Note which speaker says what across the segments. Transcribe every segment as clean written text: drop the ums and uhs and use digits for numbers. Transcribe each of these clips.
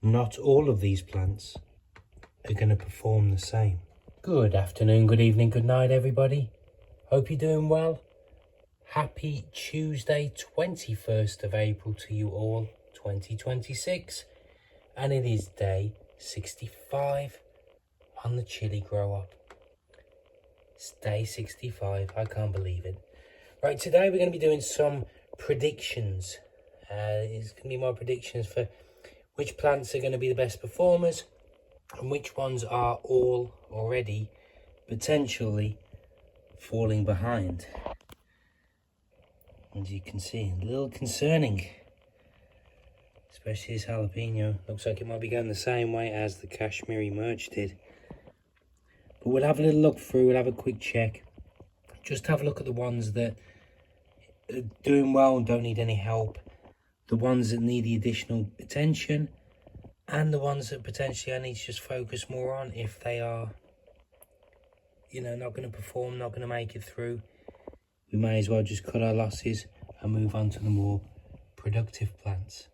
Speaker 1: not all of these plants are going to perform the same. Good afternoon, good evening, good night, everybody. Hope you're doing well. Happy Tuesday, 21st of April to you all, 2026. And it is day 65 on the Chilli Grow Up. It's day 65, I can't believe it. Right, today we're going to be doing some predictions. It's going to be more predictions for which plants are going to be the best performers and which ones are all already potentially falling behind. As you can see, a little concerning, especially this jalapeno. Looks like it might be going the same way as the Kashmiri Mirch did. But we'll have a little look through, we'll have a quick check. Just have a look at the ones that are doing well and don't need any help. The ones that need the additional attention, and the ones that potentially I need to just focus more on if they are, not going to perform, not going to make it through. We may as well just cut our losses and move on to the more productive plants.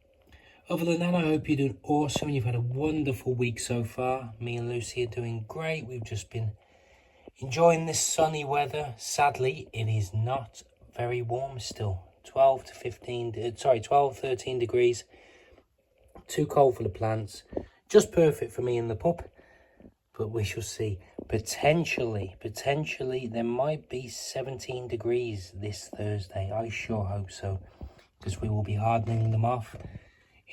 Speaker 1: Other than that, I hope you're doing awesome. You've had a wonderful week so far. Me and Lucy are doing great. We've just been enjoying this sunny weather. Sadly, it is not very warm still. 12, 13 degrees. Too cold for the plants. Just perfect for me and the pup. But we shall see. Potentially, there might be 17 degrees this Thursday. I sure hope so. Because we will be hardening them off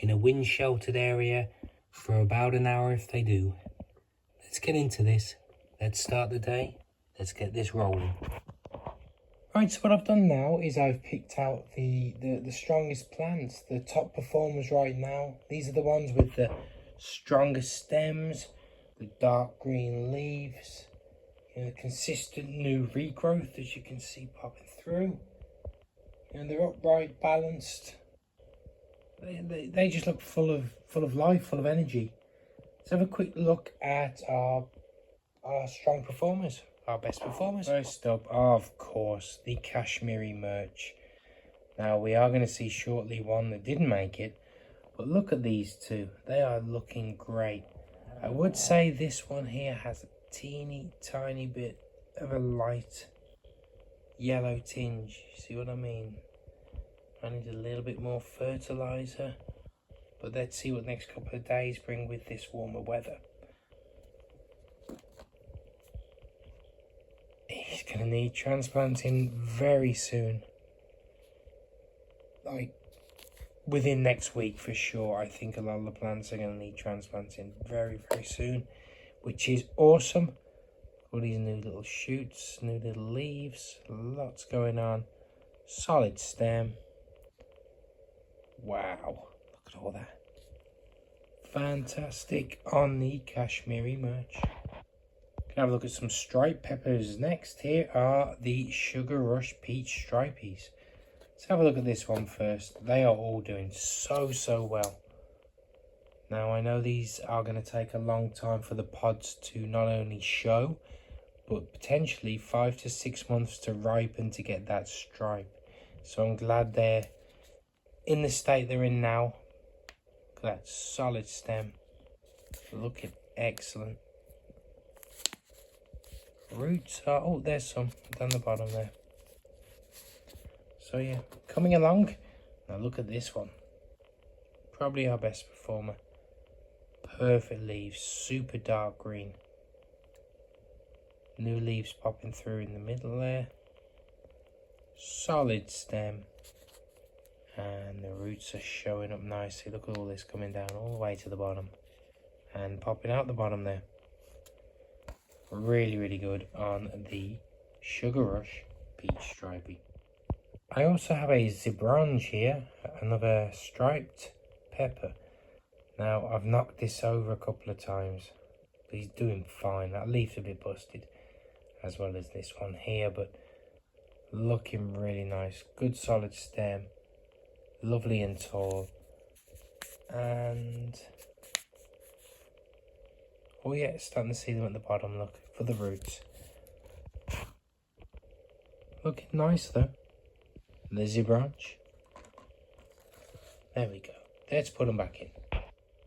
Speaker 1: in a wind-sheltered area for about an hour if they do. Let's get into this. Let's start the day. Let's get this rolling. Right, so what I've done now is I've picked out the strongest plants, the top performers right now. These are the ones with the strongest stems, the dark green leaves, consistent new regrowth as you can see popping through. And they're upright, balanced. They just look full of life, full of energy. Let's have a quick look at our strong performers. Our best performers. First up, of course, the Kashmiri Mirch. Now, we are going to see shortly one that didn't make it, but look at these two. They are looking great. I would say this one here has a teeny tiny bit of a light yellow tinge. See what I mean? I need a little bit more fertilizer, but let's see what the next couple of days bring with this warmer weather. He's going to need transplanting very soon. Like, within next week for sure. I think a lot of the plants are going to need transplanting very, very soon. Which is awesome. All these new little shoots, new little leaves. Lots going on. Solid stem. Wow. Look at all that. Fantastic on the Kashmiri Mirch. Have a look at some striped peppers next. Here are the Sugar Rush Peach Stripeys. Let's have a look at this one first. They are all doing so well. Now I know these are going to take a long time for the pods to not only show, but potentially 5 to 6 months to ripen to get that stripe. So I'm glad they're in the state they're in now. Look at that solid stem. Looking excellent. Roots are, oh, there's some down the bottom there. So yeah, coming along. Now look at this one. Probably our best performer. Perfect leaves, super dark green. New leaves popping through in the middle there. Solid stem. And the roots are showing up nicely. Look at all this coming down all the way to the bottom. And popping out the bottom there. Really good on the Sugar Rush Peach Stripey. I also have a Zebrange here, another striped pepper. Now, I've knocked this over a couple of times, but he's doing fine. That leaf's a bit busted, as well as this one here, but looking really nice. Good solid stem, lovely and tall. And oh yeah, starting to see them at the bottom, look, for the roots. Looking nice though. The Zebrange. There we go. Let's put them back in.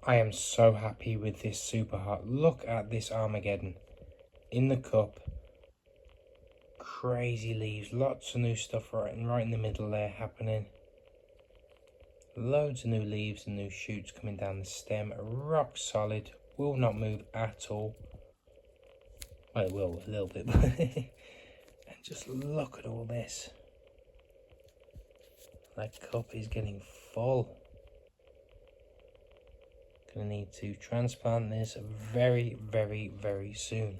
Speaker 1: I am so happy with this super hot. Look at this Armageddon in the cup. Crazy leaves, lots of new stuff right in the middle there happening. Loads of new leaves and new shoots coming down the stem. Rock solid, will not move at all. Well, it will a little bit, but and just look at all this. That cup is getting full. Gonna need to transplant this very, very, very soon.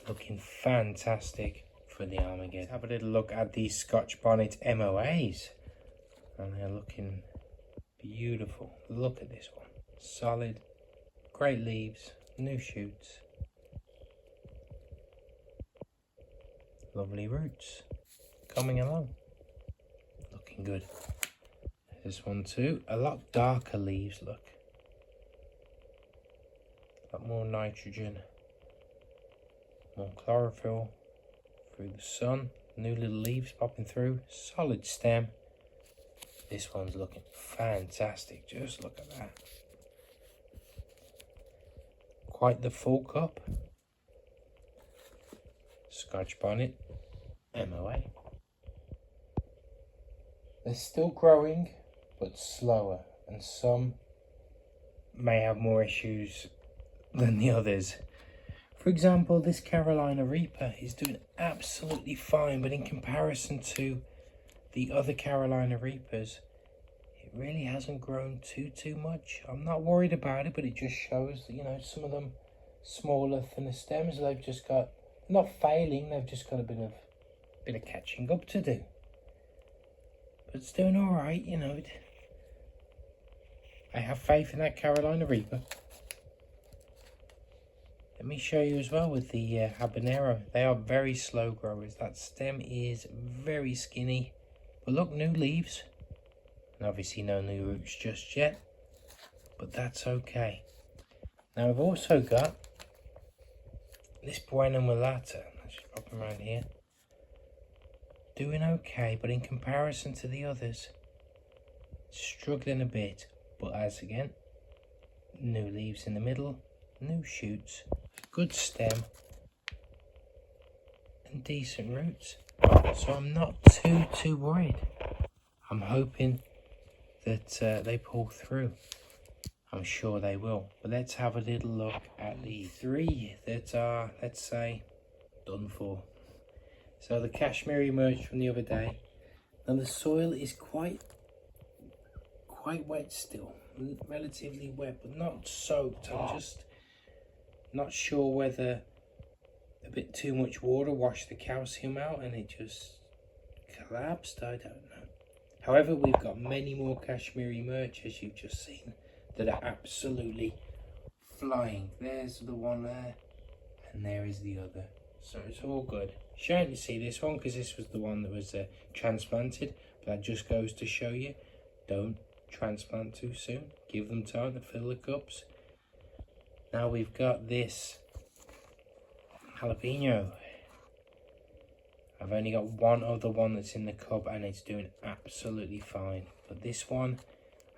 Speaker 1: Looking fantastic for the Armageddon. Let's have a little look at these Scotch Bonnet MOAs. And they're looking beautiful. Look at this one. Solid, great leaves, new shoots. Lovely roots coming along. Looking good. This one too. A lot darker leaves, look. A lot more nitrogen. More chlorophyll through the sun. New little leaves popping through. Solid stem. This one's looking fantastic. Just look at that. Quite the full cup. Scotch Bonnet MOA. They're still growing, but slower, and some may have more issues than the others. For example, this Carolina Reaper is doing absolutely fine, but in comparison to the other Carolina Reapers, it really hasn't grown too much. I'm not worried about it, but it just shows that, you know, some of them smaller than the stems, they've just got, not failing, they've just got a bit of catching up to do. But it's doing all right, you know. I have faith in that Carolina Reaper. Let me show you as well with the Habanero. They are very slow growers. That stem is very skinny. But look, new leaves. And obviously no new roots just yet. But that's okay. Now I've also got this Buena Mulata. Let's just pop them around here. Doing okay, but in comparison to the others, struggling a bit. But as again, new leaves in the middle, new shoots, good stem, and decent roots. So I'm not too worried. I'm hoping that they pull through. I'm sure they will. But let's have a little look at the three that are, let's say, done for. So the Kashmiri Mirch from the other day. Now the soil is quite wet still, relatively wet, but not soaked. I'm just not sure whether a bit too much water washed the calcium out and it just collapsed. I don't know. However, we've got many more Kashmiri Mirch, as you've just seen, that are absolutely flying. There's the one there, and there is the other. So it's all good. Shame to see this one because this was the one that was transplanted, but that just goes to show you, don't transplant too soon. Give them time to fill the cups. Now we've got this Jalapeño. I've only got one other one that's in the cup and it's doing absolutely fine. But this one,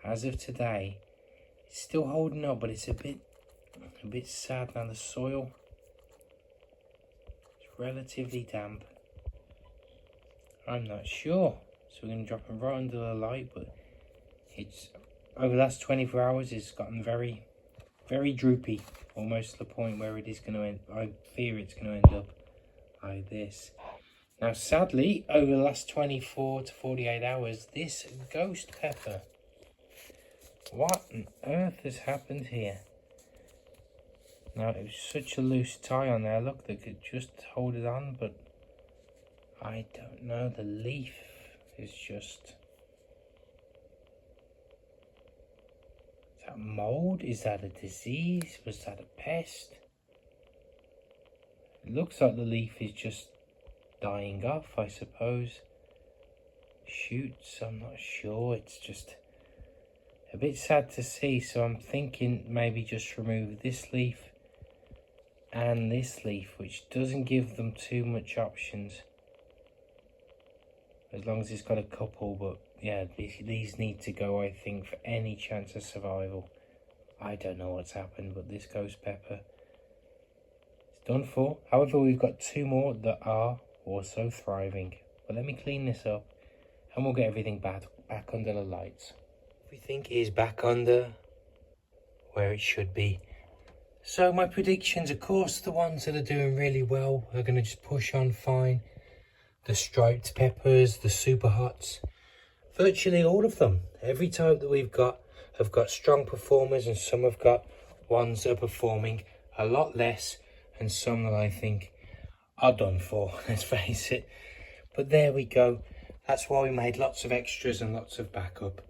Speaker 1: as of today, it's still holding up, but it's a bit sad. Now the soil is relatively damp. I'm not sure. So we're going to drop them right under the light, but it's over the last 24 hours it's gotten very droopy, almost to the point where it is going to end. I fear it's going to end up like this. Now sadly, over the last 24 to 48 hours, this ghost pepper, what on earth has happened here? Now it was such a loose tie on there, look, they could just hold it on, but I don't know, the leaf is just... Is that mold? Is that a disease? Was that a pest? It looks like the leaf is just dying off, I suppose. Shoots, I'm not sure. It's just a bit sad to see. So I'm thinking maybe just remove this leaf and this leaf, which doesn't give them too much options. As long as it's got a couple, but yeah, these need to go, I think, for any chance of survival. I don't know what's happened, but this ghost pepper is done for. However, we've got 2 more that are also thriving. But let me clean this up and we'll get everything back under the lights. Everything is back under where it should be. So my predictions, of course, the ones that are doing really well are going to just push on fine. The striped peppers, the super hots, virtually all of them. Every type that we've got have got strong performers, and some have got ones that are performing a lot less, and some that I think are done for, let's face it. But there we go. That's why we made lots of extras and lots of backup.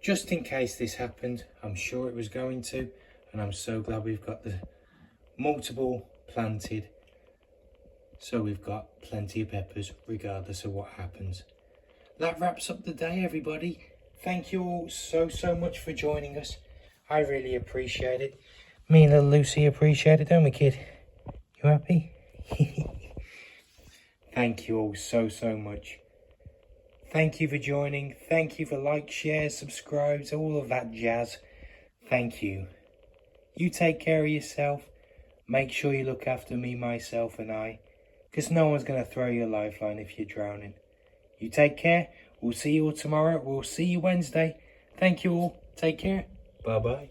Speaker 1: Just in case this happened, I'm sure it was going to, and I'm so glad we've got the multiple planted. So we've got plenty of peppers regardless of what happens. That wraps up the day, everybody. Thank you all so much for joining us. I really appreciate it. Me and little Lucy appreciate it, don't we, kid? You happy? Thank you all so much. Thank you for joining. Thank you for likes, shares, subscribes, all of that jazz. Thank you. You take care of yourself. Make sure you look after me, myself and I. Because no one's going to throw you a lifeline if you're drowning. You take care. We'll see you all tomorrow. We'll see you Wednesday. Thank you all. Take care. Bye-bye.